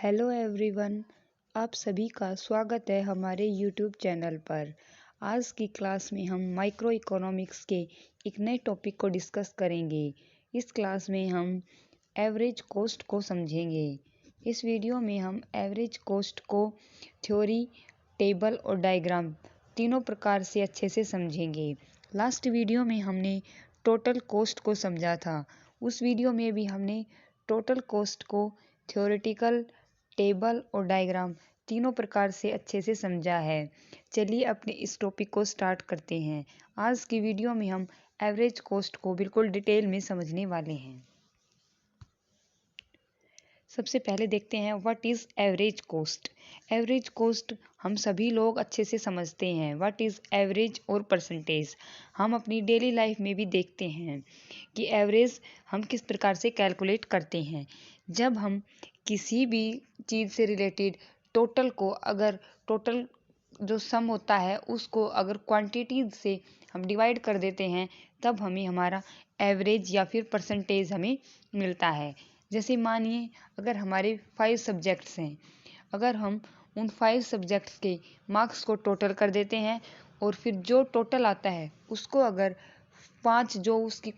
Hello everyone, आप सभी का स्वागत है हमारे यूट्यूब चैनल पर। आज की क्लास में हम माइक्रो इकोनॉमिक्स के एक नए टॉपिक को डिस्कस करेंगे। इस क्लास में हम एवरेज कॉस्ट को समझेंगे। इस वीडियो में हम एवरेज कॉस्ट को थ्योरी, टेबल और डायग्राम तीनों प्रकार से अच्छे से समझेंगे। लास्ट वीडियो में हमने टोटल कॉस्ट को समझा था। उस वीडियो में भी हमने टोटल कॉस्ट को थ्योरेटिकल, टेबल और डायग्राम तीनों प्रकार से अच्छे से समझा है। चलिए अपने इस टॉपिक को स्टार्ट करते हैं। आज की वीडियो में हम एवरेज कॉस्ट को बिल्कुल डिटेल में समझने वाले हैं। सबसे पहले देखते हैं what is average cost. Average cost हम सभी लोग अच्छे से समझते हैं। व्हाट इज़ एवरेज और परसेंटेज हम अपनी डेली लाइफ में भी देखते हैं कि एवरेज हम किस प्रकार से कैलकुलेट करते हैं। जब हम किसी भी चीज़ से रिलेटेड टोटल को अगर टोटल जो सम होता है उसको अगर क्वांटिटीज से हम डिवाइड कर देते हैं तब हमें हमारा एवरेज या फिर परसेंटेज हमें मिलता है। जैसे मानिए अगर हमारे 5 सब्जेक्ट्स हैं, अगर हम उन 5 सब्जेक्ट्स के मार्क्स को टोटल कर देते हैं और फिर जो टोटल आता है उसको अगर 5 जो उसकी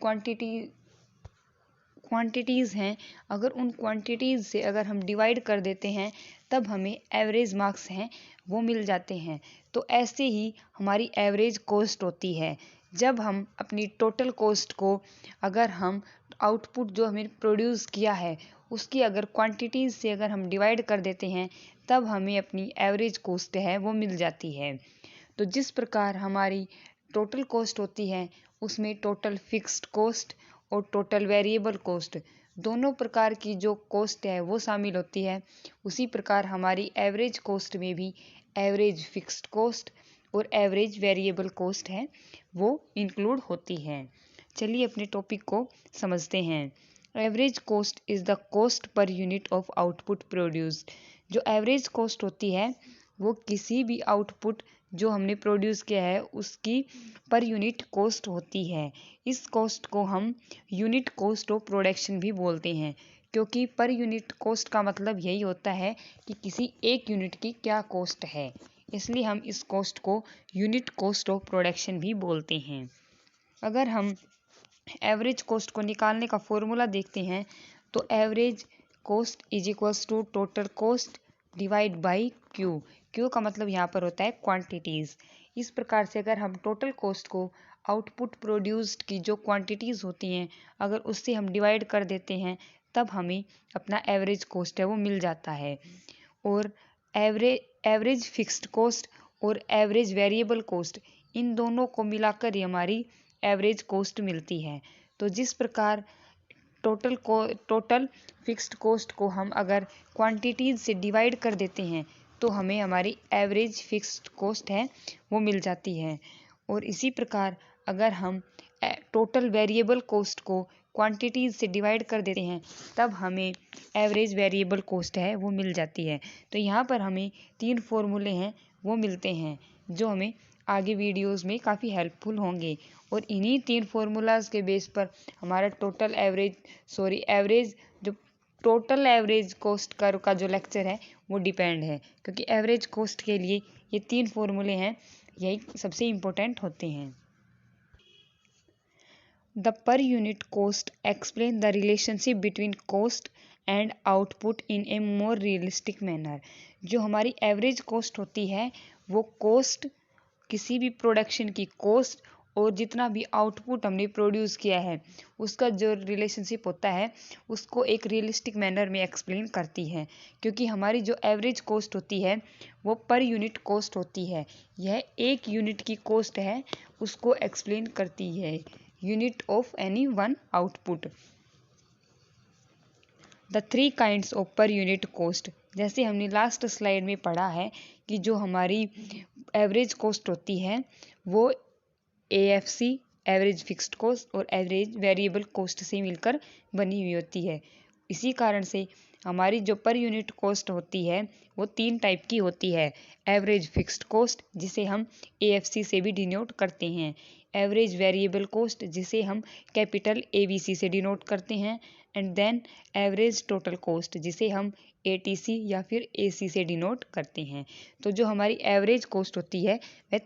क्वांटिटीज़ हैं, अगर उन क्वांटिटीज़ से अगर हम डिवाइड कर देते हैं तब हमें एवरेज मार्क्स हैं वो मिल जाते हैं। तो ऐसे ही हमारी एवरेज कॉस्ट होती है। जब हम अपनी टोटल कॉस्ट को अगर हम आउटपुट जो हमें प्रोड्यूस किया है उसकी अगर क्वांटिटीज़ से अगर हम डिवाइड कर देते हैं तब हमें अपनी एवरेज कॉस्ट है वो मिल जाती है। तो जिस प्रकार हमारी टोटल कॉस्ट होती है उसमें टोटल फिक्स्ड कॉस्ट और टोटल वेरिएबल कॉस्ट दोनों प्रकार की जो कॉस्ट है वो शामिल होती है, उसी प्रकार हमारी एवरेज कॉस्ट में भी एवरेज फिक्स्ड कॉस्ट और एवरेज वेरिएबल कॉस्ट है वो इंक्लूड होती है। चलिए अपने टॉपिक को समझते हैं। Average cost is the cost per unit of output produced. जो एवरेज कॉस्ट होती है वो किसी भी आउटपुट जो हमने प्रोड्यूस किया है उसकी पर यूनिट कॉस्ट होती है। इस कॉस्ट को हम यूनिट कॉस्ट ऑफ प्रोडक्शन भी बोलते हैं, क्योंकि पर यूनिट कॉस्ट का मतलब यही होता है कि किसी एक यूनिट की क्या कॉस्ट है, इसलिए हम इस कॉस्ट को यूनिट कॉस्ट ऑफ प्रोडक्शन भी बोलते हैं। अगर हम एवरेज कॉस्ट को निकालने का फॉर्मूला देखते हैं तो average cost is equals to total cost divide by Q. Q का मतलब यहाँ पर होता है क्वांटिटीज़। इस प्रकार से अगर हम टोटल कॉस्ट को आउटपुट प्रोड्यूस्ड की जो क्वांटिटीज़ होती हैं अगर उससे हम डिवाइड कर देते हैं तब हमें अपना एवरेज कॉस्ट है वो मिल जाता है। और एवरेज फिक्स्ड कॉस्ट और एवरेज वेरिएबल कॉस्ट इन दोनों को मिलाकर ही हमारी एवरेज कॉस्ट मिलती है। तो जिस प्रकार टोटल फिक्स्ड कॉस्ट को हम अगर क्वांटिटीज़ से डिवाइड कर देते हैं तो हमें हमारी एवरेज फिक्स्ड कॉस्ट है वो मिल जाती है। और इसी प्रकार अगर हम टोटल वेरिएबल कॉस्ट को क्वांटिटीज़ से डिवाइड कर देते हैं तब हमें एवरेज वेरिएबल कॉस्ट है वो मिल जाती है। तो यहाँ पर हमें 3 फॉर्मूले हैं वो मिलते हैं जो हमें आगे वीडियोस में काफ़ी हेल्पफुल होंगे और इन्हीं 3 फार्मूलाज के बेस पर हमारा एवरेज जो टोटल एवरेज कॉस्ट कर्व का जो लेक्चर है वो डिपेंड है, क्योंकि एवरेज कॉस्ट के लिए ये 3 फॉर्मूले हैं, यही सबसे इम्पोर्टेंट होते हैं। द पर unit cost explain the relationship between cost and output in A more realistic manner. जो हमारी एवरेज कॉस्ट होती है वो कॉस्ट, किसी भी प्रोडक्शन की कॉस्ट और जितना भी आउटपुट हमने प्रोड्यूस किया है उसका जो रिलेशनशिप होता है उसको एक रियलिस्टिक मैनर में एक्सप्लेन करती है। क्योंकि हमारी जो एवरेज कॉस्ट होती है वो पर यूनिट कॉस्ट होती है, यह एक यूनिट की कॉस्ट है उसको एक्सप्लेन करती है, unit of any one output. The 3 kinds of पर यूनिट कॉस्ट, जैसे हमने लास्ट स्लाइड में पढ़ा है कि जो हमारी एवरेज कॉस्ट होती है वो AFC एवरेज फिक्स्ड कॉस्ट और एवरेज वेरिएबल कॉस्ट से मिलकर बनी हुई होती है। इसी कारण से हमारी जो पर यूनिट कॉस्ट होती है वो 3 टाइप की होती है। एवरेज फिक्स्ड कॉस्ट जिसे हम AFC से भी डिनोट करते हैं, एवरेज वेरिएबल कॉस्ट जिसे हम कैपिटल ABC से डिनोट करते हैं, and then average total cost, जिसे हम ATC या फिर AC से डिनोट करते हैं। तो जो हमारी एवरेज कॉस्ट होती है वह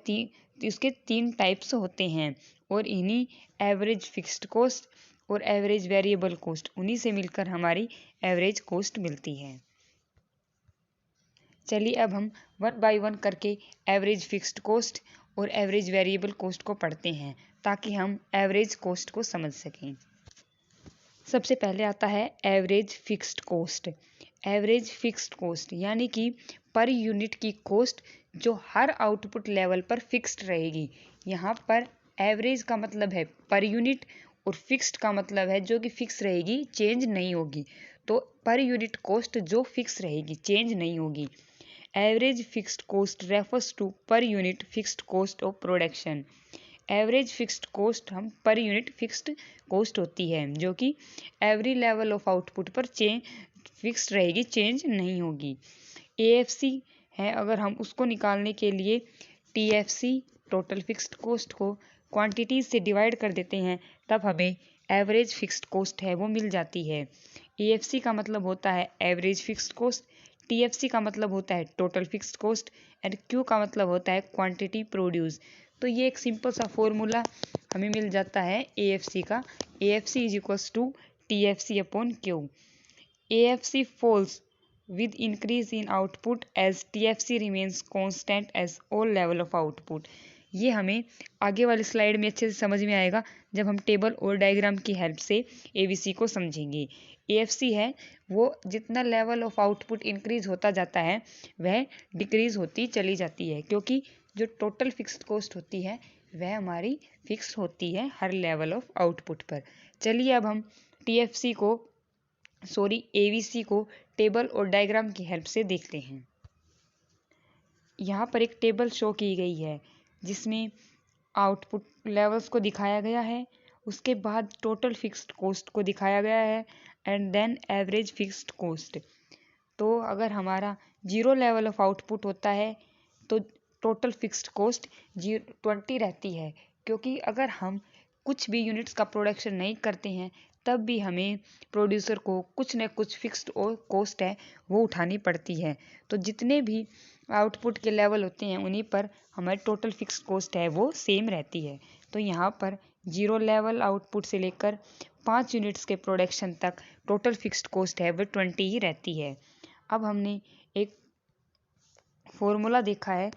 इसके 3 टाइप्स होते हैं, और इन्हीं एवरेज फिक्स्ड कॉस्ट और एवरेज वेरिएबल कॉस्ट, उन्हीं से मिलकर हमारी एवरेज कॉस्ट मिलती है। चलिए अब हम 1 बाय 1 करके एवरेज फिक्स्ड कॉस्ट और एवरेज वेरिएबल कॉस्ट को पढ़ते हैं, ताकि हम एवरेज कॉस्ट को समझ सकें। सबसे पहले आता है average fixed cost. Average fixed cost यानी कि पर यूनिट की कॉस्ट जो हर आउटपुट लेवल पर फिक्स्ड रहेगी। यहाँ पर एवरेज का मतलब है पर यूनिट और फिक्स्ड का मतलब है जो कि फिक्स रहेगी, चेंज नहीं होगी। तो पर यूनिट कॉस्ट जो फिक्स रहेगी, चेंज नहीं होगी। Average fixed cost refers to per unit fixed cost of production. Average fixed cost हम पर यूनिट फिक्स्ड कॉस्ट होती है, जो कि एवरी लेवल ऑफ आउटपुट पर फिक्स्ड रहेगी, चेंज नहीं होगी। AFC है, अगर हम उसको निकालने के लिए TFC टोटल फिक्स्ड कॉस्ट को क्वांटिटीज से डिवाइड कर देते हैं, तब हमें एवरेज फिक्स्ड कॉस्ट है वो मिल जाती है। AFC का मतलब होता है एवरेज फिक्स्ड कॉस्ट, TFC का मतलब होता है total fixed cost, and Q का मतलब होता है क्वांटिटी प्रोड्यूस। तो ये एक सिंपल सा फॉर्मूला हमें मिल जाता है AFC का। AFC is equals to TFC upon Q। AFC falls with increase in output as TFC remains constant as all level of output। ये हमें आगे वाली स्लाइड में अच्छे से समझ में आएगा जब हम टेबल और डायग्राम की हेल्प से ABC को समझेंगे। AFC है वो जितना लेवल ऑफ आउटपुट इंक्रीज होता जाता है वह डिक्रीज होती चली जाती है, क्योंकि जो टोटल फिक्स्ड कॉस्ट होती है वह हमारी फिक्स होती है हर लेवल ऑफ आउटपुट पर। चलिए अब हम ABC को टेबल और डायग्राम की हेल्प से देखते हैं। यहाँ पर एक टेबल शो की गई है जिसमें आउटपुट लेवल्स को दिखाया गया है, उसके बाद टोटल फिक्स्ड कॉस्ट को दिखाया गया है, and then average fixed cost. तो अगर हमारा 0 लेवल ऑफ आउटपुट होता है तो टोटल फिक्स्ड कॉस्ट 20 रहती है, क्योंकि अगर हम कुछ भी यूनिट्स का प्रोडक्शन नहीं करते हैं तब भी हमें प्रोड्यूसर को कुछ न कुछ फिक्स्ड और कॉस्ट है वो उठानी पड़ती है। तो जितने भी आउटपुट के लेवल होते हैं उन्हीं पर हमारी टोटल फिक्स्ड कॉस्ट है वो सेम रहती है। तो यहाँ पर 0 लेवल आउटपुट से लेकर 5 यूनिट्स के प्रोडक्शन तक टोटल फिक्स्ड कॉस्ट है वो 20 ही रहती है। अब हमने एक फॉर्मूला देखा है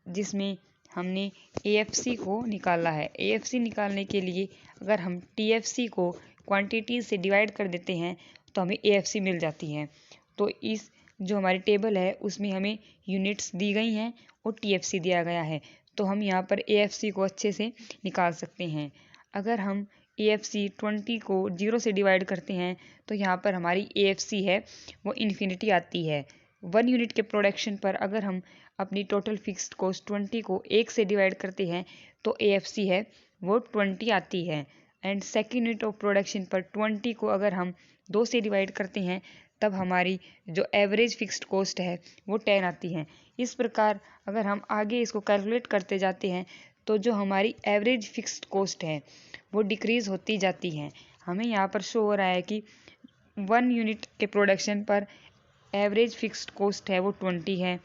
जिसमें हमने AFC को निकाला है। AFC निकालने के लिए अगर हम TFC को क्वांटिटी से डिवाइड कर देते हैं तो हमें AFC मिल जाती है। तो इस जो हमारी टेबल है उसमें हमें यूनिट्स दी गई हैं और TFC दिया गया है, तो हम यहाँ पर AFC को अच्छे से निकाल सकते हैं। अगर हम AFC 20 को 0 से डिवाइड करते हैं तो यहाँ पर हमारी AFC है वो इन्फिनिटी आती है। 1 यूनिट के प्रोडक्शन पर अगर हम अपनी टोटल फिक्स्ड कॉस्ट 20 को 1 से डिवाइड करते हैं तो AFC है वो 20 आती है, and second unit of production पर 20 को अगर हम 2 से डिवाइड करते हैं तब हमारी जो एवरेज फिक्स्ड कॉस्ट है वो 10 आती है। इस प्रकार अगर हम आगे इसको कैलकुलेट करते जाते हैं तो जो हमारी एवरेज फिक्स्ड कॉस्ट है वो डिक्रीज़ होती जाती है। हमें यहाँ पर शो हो रहा है कि 1 यूनिट के प्रोडक्शन पर एवरेज फिक्स्ड कॉस्ट है वो 20 है,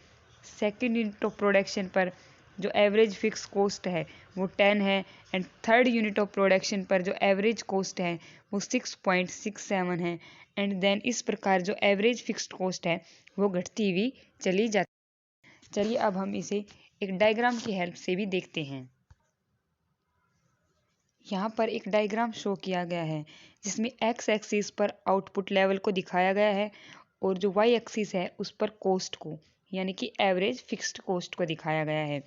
सेकेंड यूनिट ऑफ प्रोडक्शन पर जो एवरेज फिक्स कॉस्ट है वो 10 है, and third unit of production पर जो एवरेज कॉस्ट है वो 6.67 है, एंड देन इस प्रकार जो एवरेज फिक्स्ड कॉस्ट है वो घटती हुई चली जाती है। चलिए अब हम इसे एक डायग्राम की हेल्प से भी देखते हैं। यहाँ पर एक डायग्राम शो किया गया है जिसमें एक्स एक्सिस पर आउटपुट लेवल को दिखाया गया है और जो वाई एक्सिस है उस पर कॉस्ट को यानी कि एवरेज फिक्स्ड कॉस्ट को दिखाया गया है।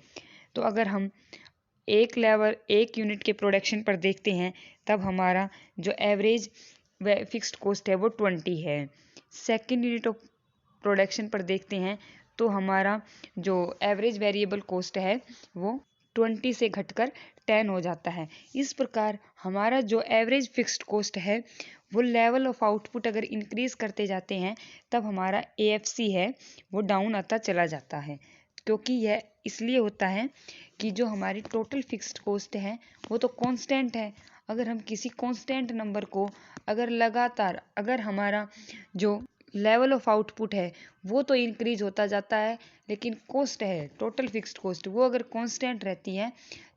तो अगर हम एक यूनिट के प्रोडक्शन पर देखते हैं तब हमारा जो एवरेज फिक्स्ड कॉस्ट है वो 20 है। सेकेंड यूनिट ऑफ प्रोडक्शन पर देखते हैं तो हमारा जो एवरेज वेरिएबल कॉस्ट है वो 20 से घटकर 10 हो जाता है। इस प्रकार हमारा जो एवरेज फिक्स्ड कॉस्ट है वो लेवल ऑफ आउटपुट अगर इंक्रीज करते जाते हैं तब हमारा AFC है वो डाउन आता चला जाता है, क्योंकि यह इसलिए होता है कि जो हमारी टोटल फिक्स्ड कॉस्ट है वो तो कांस्टेंट है। अगर हम किसी कांस्टेंट नंबर को अगर लगातार अगर हमारा जो लेवल ऑफ आउटपुट है वो तो इंक्रीज होता जाता है, लेकिन कॉस्ट है टोटल फिक्स्ड कॉस्ट वो अगर कांस्टेंट रहती है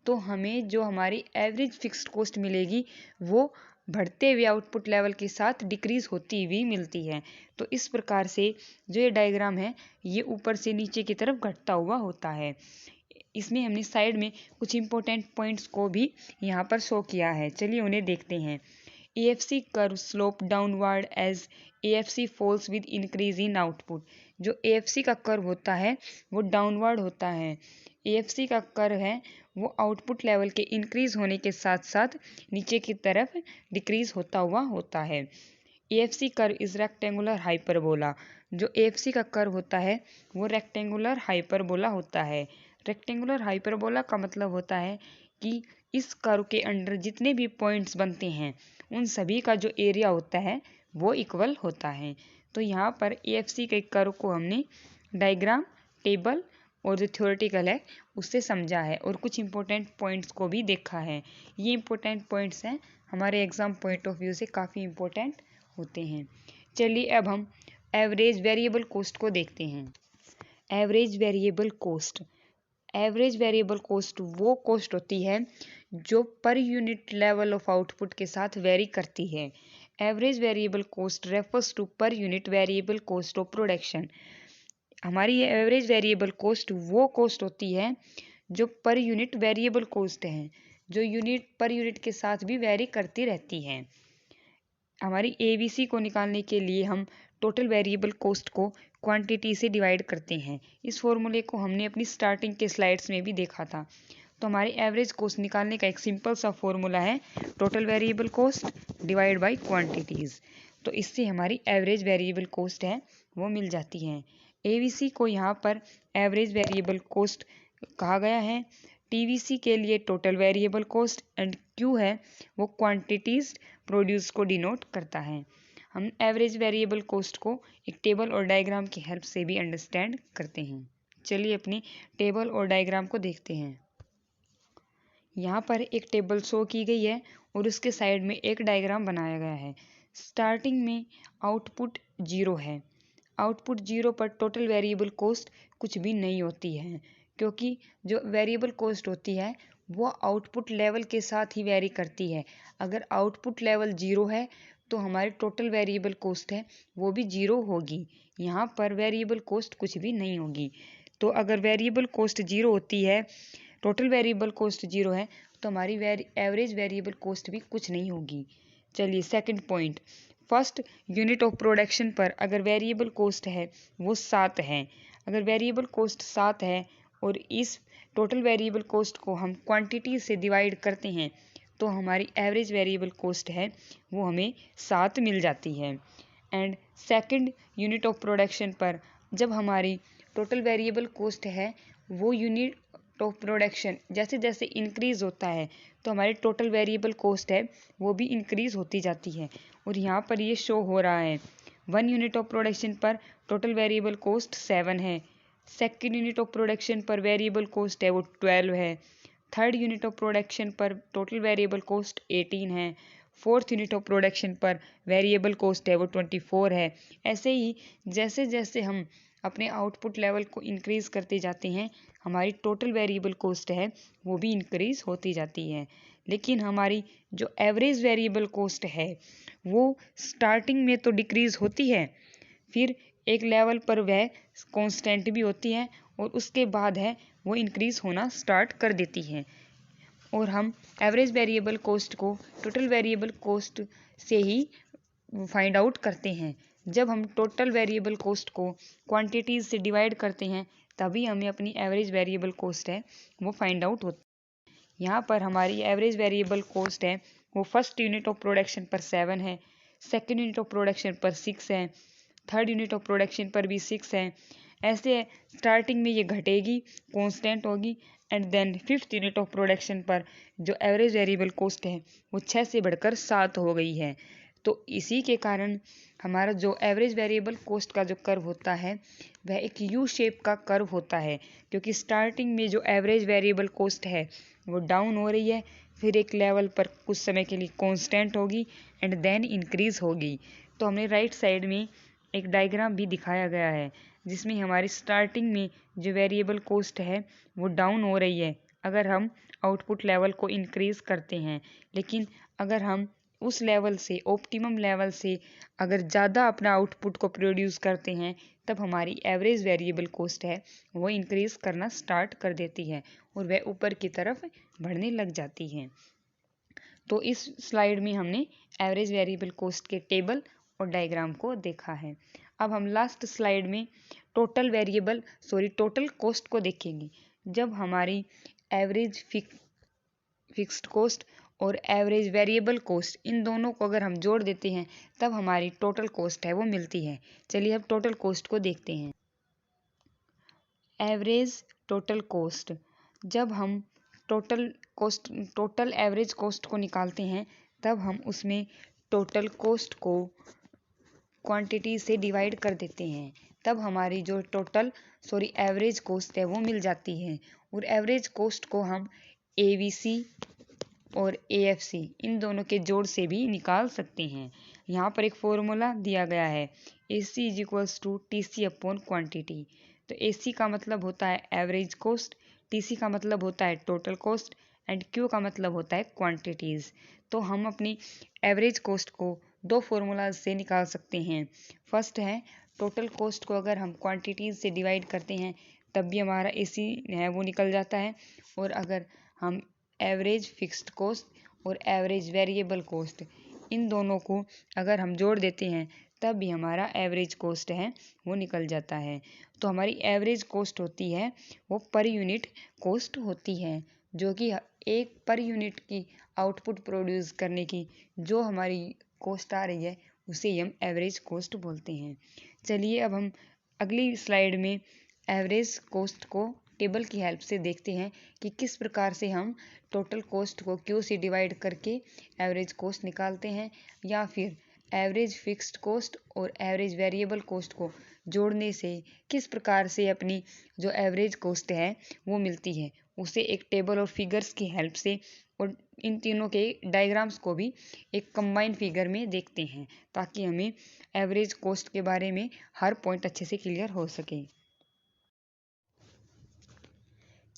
तो हमें जो हमारी एवरेज फिक्स्ड कॉस्ट मिलेगी वो बढ़ते हुए आउटपुट लेवल के साथ डिक्रीज होती हुई मिलती है। तो इस प्रकार से जो ये डायग्राम है ये ऊपर से नीचे की तरफ घटता हुआ होता है। इसमें हमने साइड में कुछ इंपॉर्टेंट पॉइंट्स को भी यहाँ पर शो किया है, चलिए उन्हें देखते हैं। AFC curve slope downward as AFC falls with increase in output. जो AFC का कर्व होता है वो डाउनवर्ड होता है। AFC का कर्व है वो आउटपुट लेवल के इंक्रीज होने के साथ साथ नीचे की तरफ डिक्रीज होता हुआ होता है। AFC curve is rectangular hyperbola. जो AFC का कर्व होता है वो रेक्टेंगुलर हाइपरबोला होता है। रेक्टेंगुलर हाइपरबोला का मतलब होता है कि इस कर्व के अंडर जितने भी पॉइंट्स बनते हैं उन सभी का जो एरिया होता है वो इक्वल होता है। तो यहाँ पर AFC के कर्व को हमने डायग्राम, टेबल और जो थ्योरेटिकल है उससे समझा है और कुछ इंपॉर्टेंट पॉइंट्स को भी देखा है। ये इंपॉर्टेंट पॉइंट्स हैं, हमारे एग्जाम पॉइंट ऑफ व्यू से काफ़ी इंपॉर्टेंट होते हैं। चलिए अब हम एवरेज वेरिएबल कॉस्ट को देखते हैं। Average variable cost, average variable cost वो कॉस्ट होती है जो per unit level of output के साथ वेरी करती है। Average variable cost refers to per unit variable cost of production. हमारी एवरेज वेरिएबल कॉस्ट वो कॉस्ट होती है जो पर यूनिट वेरिएबल कॉस्ट है, जो यूनिट पर यूनिट के साथ भी वेरी करती रहती है। हमारी ABC को निकालने के लिए हम टोटल वेरिएबल कॉस्ट को क्वांटिटी से डिवाइड करते हैं। इस फॉर्मूले को हमने अपनी स्टार्टिंग के स्लाइड्स में भी देखा था। तो हमारी एवरेज कॉस्ट निकालने का एक सिंपल सा फॉर्मूला है total variable cost divide by quantities. तो इससे हमारी एवरेज वेरिएबल कॉस्ट है वो मिल जाती है। ABC को यहाँ पर एवरेज वेरिएबल कॉस्ट कहा गया है। TVC के लिए total variable cost and Q है वो क्वांटिटीज प्रोड्यूस को डिनोट करता है। हम एवरेज वेरिएबल कॉस्ट को एक टेबल और डायग्राम की हेल्प से भी अंडरस्टैंड करते हैं। चलिए अपनी टेबल और डायग्राम को देखते हैं। यहाँ पर एक टेबल शो की गई है और उसके साइड में एक डायग्राम बनाया गया है। स्टार्टिंग में आउटपुट 0 है। आउटपुट 0 पर टोटल वेरिएबल कॉस्ट कुछ भी नहीं होती है, क्योंकि जो वेरिएबल कॉस्ट होती है वो आउटपुट लेवल के साथ ही वेरी करती है। अगर आउटपुट लेवल 0 है तो हमारी टोटल वेरिएबल कॉस्ट है वो भी 0 होगी। यहाँ पर वेरिएबल कॉस्ट कुछ भी नहीं होगी। तो अगर वेरिएबल कॉस्ट 0 होती है, टोटल वेरिएबल कॉस्ट 0 है, तो हमारी एवरेज वेरिएबल कॉस्ट भी कुछ नहीं होगी। चलिए second point, first unit of production पर अगर वेरिएबल कॉस्ट है वो 7 है। अगर वेरिएबल कॉस्ट 7 है और इस टोटल वेरिएबल कॉस्ट को हम क्वांटिटी से डिवाइड करते हैं तो हमारी एवरेज वेरिएबल कॉस्ट है वो हमें 7 मिल जाती है। And second unit of production पर जब हमारी टोटल वेरिएबल कॉस्ट है वो यूनिट ऑफ प्रोडक्शन जैसे जैसे इंक्रीज होता है तो हमारी टोटल वेरिएबल कॉस्ट है वो भी इंक्रीज होती जाती है। और यहाँ पर ये शो हो रहा है 1 यूनिट ऑफ प्रोडक्शन पर टोटल वेरिएबल कॉस्ट 7 है। सेकेंड यूनिट ऑफ प्रोडक्शन पर वेरिएबल कॉस्ट है वो 12 है। थर्ड यूनिट ऑफ प्रोडक्शन पर टोटल वेरिएबल कॉस्ट 18 है। फोर्थ यूनिट ऑफ प्रोडक्शन पर वेरिएबल कॉस्ट है वो 24 है। ऐसे ही जैसे जैसे हम अपने आउटपुट लेवल को इंक्रीज करते जाते हैं हमारी टोटल वेरिएबल कॉस्ट है वो भी इंक्रीज होती जाती है। लेकिन हमारी जो एवरेज वेरिएबल कॉस्ट है वो स्टार्टिंग में तो डिक्रीज होती है, फिर एक लेवल पर वह कांस्टेंट भी होती है और उसके बाद है वो इंक्रीज होना स्टार्ट कर देती है। और हम एवरेज वेरिएबल कॉस्ट को टोटल वेरिएबल कॉस्ट से ही फाइंड आउट करते हैं। जब हम टोटल वेरिएबल कॉस्ट को क्वांटिटीज से डिवाइड करते हैं तभी हमें अपनी एवरेज वेरिएबल कॉस्ट है वो फाइंड आउट होती है। यहाँ पर हमारी एवरेज वेरिएबल कॉस्ट है वो फर्स्ट यूनिट ऑफ प्रोडक्शन पर 7 है, सेकेंड यूनिट ऑफ प्रोडक्शन पर 6 है, थर्ड यूनिट ऑफ प्रोडक्शन पर भी 6 है। ऐसे स्टार्टिंग में ये घटेगी, कांस्टेंट होगी and then fifth unit of production पर जो एवरेज वेरिएबल कॉस्ट है वो 6 से बढ़कर 7 हो गई है। तो इसी के कारण हमारा जो एवरेज वेरिएबल कॉस्ट का जो कर्व होता है वह एक यू शेप का कर्व होता है, क्योंकि स्टार्टिंग में जो एवरेज वेरिएबल कॉस्ट है वो डाउन हो रही है, फिर एक लेवल पर कुछ समय के लिए कांस्टेंट होगी एंड देन इंक्रीज होगी। तो हमने राइट साइड में एक डायग्राम भी दिखाया गया है जिसमें हमारी स्टार्टिंग में जो वेरिएबल कॉस्ट है वो डाउन हो रही है अगर हम आउटपुट लेवल को इंक्रीज करते हैं, लेकिन अगर हम उस लेवल से ऑप्टिमम लेवल से अगर ज़्यादा अपना आउटपुट को प्रोड्यूस करते हैं तब हमारी एवरेज वेरिएबल कॉस्ट है वो इंक्रीज करना स्टार्ट कर देती है और वह ऊपर की तरफ बढ़ने लग जाती है। तो इस स्लाइड में हमने एवरेज वेरिएबल कॉस्ट के टेबल और डायग्राम को देखा है। अब हम लास्ट स्लाइड में टोटल कॉस्ट को देखेंगे। जब हमारी एवरेज फिक्स्ड कॉस्ट और एवरेज वेरिएबल कॉस्ट इन दोनों को अगर हम जोड़ देते हैं तब हमारी टोटल कॉस्ट है वो मिलती है। चलिए अब टोटल कॉस्ट को देखते हैं। एवरेज टोटल कॉस्ट, जब हम टोटल एवरेज कॉस्ट को निकालते हैं तब हम उसमें टोटल कॉस्ट को क्वांटिटी से डिवाइड कर देते हैं, तब हमारी जो एवरेज कॉस्ट है वो मिल जाती है। और एवरेज कॉस्ट को हम एवीसी और एएफसी इन दोनों के जोड़ से भी निकाल सकते हैं। यहाँ पर एक फॉर्मूला दिया गया है, AC is equals to TC upon quantity. तो AC का मतलब होता है एवरेज कॉस्ट, TC का मतलब होता है टोटल कॉस्ट एंड Q का मतलब होता है क्वांटिटीज़। तो हम अपनी एवरेज कॉस्ट को दो फॉर्मूलाज से निकाल सकते हैं। फर्स्ट है टोटल कॉस्ट को अगर हम क्वांटिटीज़ से डिवाइड करते हैं तब भी हमारा AC है वो निकल जाता है, और अगर हम एवरेज फिक्स्ड कॉस्ट और एवरेज वेरिएबल कॉस्ट इन दोनों को अगर हम जोड़ देते हैं तब भी हमारा एवरेज कॉस्ट है वो निकल जाता है। तो हमारी एवरेज कॉस्ट होती है वो पर यूनिट कॉस्ट होती है, जो कि एक पर यूनिट की आउटपुट प्रोड्यूस करने की जो हमारी कॉस्ट आ रही है उसे ही हम एवरेज कॉस्ट बोलते हैं। चलिए अब हम अगली स्लाइड में एवरेज कॉस्ट को टेबल की हेल्प से देखते हैं कि किस प्रकार से हम टोटल कॉस्ट को Q से डिवाइड करके एवरेज कॉस्ट निकालते हैं, या फिर एवरेज फिक्स्ड कॉस्ट और एवरेज वेरिएबल कॉस्ट को जोड़ने से किस प्रकार से अपनी जो एवरेज कॉस्ट है वो मिलती है, उसे एक टेबल और फिगर्स की हेल्प से और इन तीनों के डायग्राम्स को भी एक कंबाइंड फिगर में देखते हैं, ताकि हमें एवरेज कॉस्ट के बारे में हर पॉइंट अच्छे से क्लियर हो सके।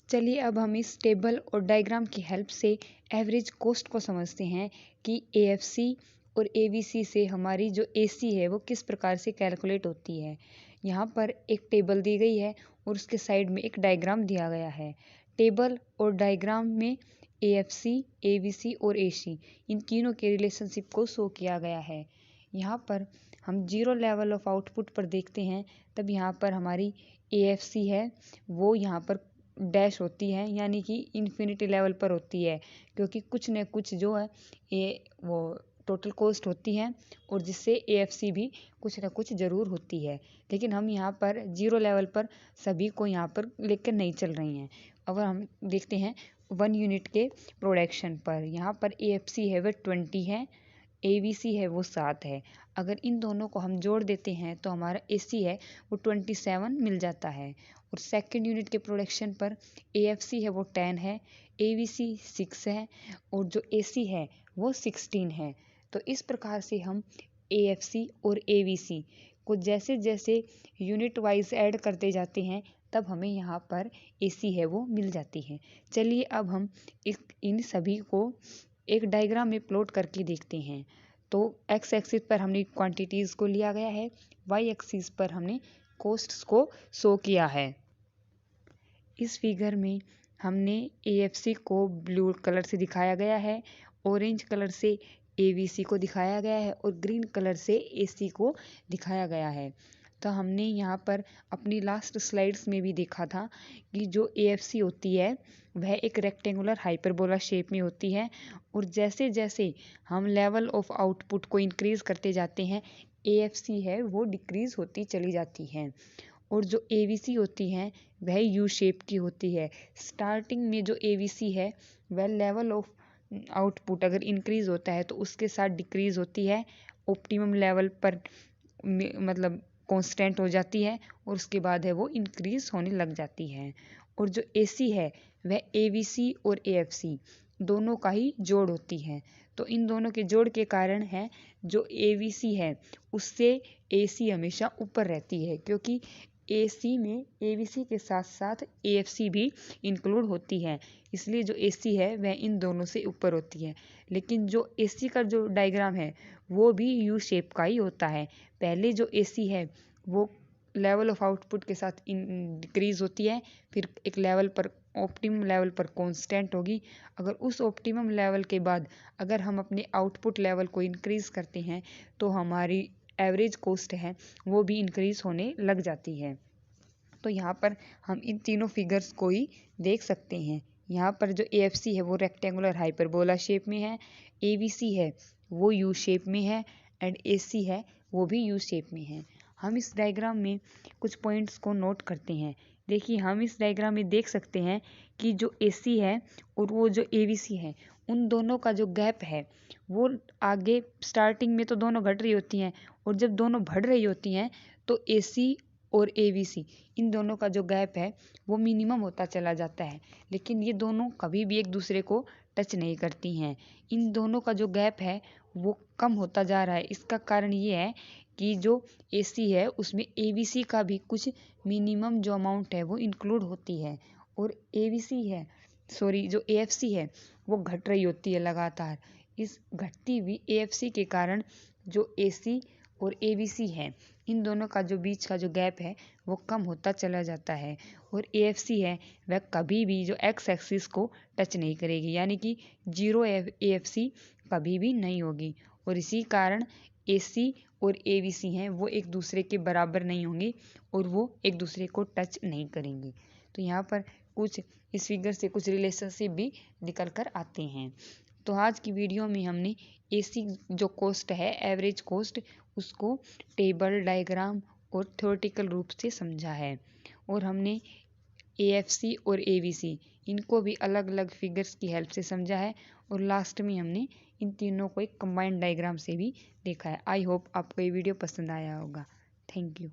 चलिए अब हम इस टेबल और डायग्राम की हेल्प से एवरेज कॉस्ट को समझते हैं कि AFC और ABC से हमारी जो AC है वो किस प्रकार से कैलकुलेट होती है। यहाँ पर एक टेबल दी गई है और उसके साइड में एक डायग्राम दिया गया है। टेबल और डायग्राम में AFC, ABC और AC इन तीनों के रिलेशनशिप को शो किया गया है। यहाँ पर हम जीरो लेवल ऑफ आउटपुट पर देखते हैं तब यहाँ पर हमारी AFC है वो यहाँ पर डैश होती है, यानी कि इन्फिनिटी लेवल पर होती है, क्योंकि कुछ न कुछ जो है ये वो टोटल कॉस्ट होती है और जिससे AFC भी कुछ न कुछ ज़रूर होती है। लेकिन हम यहाँ पर जीरो लेवल पर सभी को यहाँ पर लेकर नहीं चल रही हैं। अगर हम देखते हैं 1 यूनिट के प्रोडक्शन पर, यहाँ पर AFC है वह 20 है, ABC है वो 7 है। अगर इन दोनों को हम जोड़ देते हैं तो हमारा AC है वो 27 मिल जाता है। और सेकंड यूनिट के प्रोडक्शन पर AFC है वो 10 है, ABC 6 है और जो AC है वो 16 है। तो इस प्रकार से हम AFC और ABC को जैसे जैसे यूनिट वाइज ऐड करते जाते हैं तब हमें यहाँ पर AC है वो मिल जाती है। चलिए अब हम इन सभी को एक डायग्राम में प्लॉट करके देखते हैं। तो एक्स एक्सिस पर हमने क्वांटिटीज़ को लिया गया है, वाई एक्सिस पर हमने कॉस्ट्स को शो किया है। इस फिगर में हमने AFC को ब्लू कलर से दिखाया गया है, ऑरेंज कलर से ABC को दिखाया गया है और ग्रीन कलर से AC को दिखाया गया है। तो हमने यहाँ पर अपनी लास्ट स्लाइड्स में भी देखा था कि जो AFC होती है वह एक रेक्टेंगुलर हाइपरबोला शेप में होती है, और जैसे जैसे हम लेवल ऑफ आउटपुट को इंक्रीज़ करते जाते हैं AFC है वो डिक्रीज़ होती चली जाती है। और जो ABC होती हैं वह यू शेप की होती है। स्टार्टिंग में जो ABC है वह लेवल ऑफ आउटपुट अगर इंक्रीज़ होता है तो उसके साथ डिक्रीज़ होती है, ऑप्टिमम लेवल पर मतलब कांस्टेंट हो जाती है और उसके बाद है वो इंक्रीज़ होने लग जाती है। और जो AC है वह ABC और AFC दोनों का ही जोड़ होती है। तो इन दोनों के जोड़ के कारण है जो AVC है उससे AC हमेशा ऊपर रहती है, क्योंकि AC में AVC के साथ साथ AFC भी इंक्लूड होती है, इसलिए जो AC है वह इन दोनों से ऊपर होती है। लेकिन जो AC का जो डायग्राम है वो भी U शेप का ही होता है। पहले जो AC है वो लेवल ऑफ आउटपुट के साथ इंक्रीज होती है, फिर एक लेवल पर ऑप्टिमम लेवल पर कांस्टेंट होगी। अगर उस ऑप्टिमम लेवल के बाद अगर हम अपने आउटपुट लेवल को इंक्रीज करते हैं तो हमारी एवरेज कॉस्ट है वो भी इंक्रीज होने लग जाती है। तो यहाँ पर हम इन तीनों फिगर्स को ही देख सकते हैं। यहाँ पर जो AFC है वो रेक्टेंगुलर हाइपरबोला शेप में है, AVC है वो U शेप में है एंड AC है वो भी U शेप में है। हम इस डायग्राम में कुछ पॉइंट्स को नोट करते हैं। देखिए हम इस डायग्राम में देख सकते हैं कि जो AC है और वो जो AVC है उन दोनों का जो गैप है वो आगे स्टार्टिंग में तो दोनों घट रही होती हैं और जब दोनों बढ़ रही होती हैं तो AC और AVC इन दोनों का जो गैप है वो मिनिमम होता चला जाता है, लेकिन ये दोनों कभी भी एक दूसरे को टच नहीं करती हैं। इन दोनों का जो गैप है वो कम होता जा रहा है। इसका कारण ये है कि जो AC है उसमें AVC का भी कुछ मिनिमम जो अमाउंट है वो इंक्लूड होती है और जो AFC है वो घट रही होती है लगातार। इस घटती हुई AFC के कारण जो AC और AVC है इन दोनों का जो बीच का जो गैप है वो कम होता चला जाता है और AFC है वह कभी भी जो एक्स एक्सिस को टच नहीं करेगी, यानी कि 0 AFC कभी भी नहीं होगी और इसी कारण AC और AVC हैं वो एक दूसरे के बराबर नहीं होंगे और वो एक दूसरे को टच नहीं करेंगे। तो यहाँ पर कुछ इस फिगर से कुछ रिलेशनशिप भी निकल कर आते हैं। तो आज की वीडियो में हमने AC जो कॉस्ट है एवरेज कॉस्ट उसको टेबल डायग्राम और थ्योरेटिकल रूप से समझा है और हमने AFC और AVC इनको भी अलग अलग फिगर्स की हेल्प से समझा है और लास्ट में हमने इन तीनों को एक कंबाइंड डायग्राम से भी देखा है। आई होप आपको ये वीडियो पसंद आया होगा। Thank you.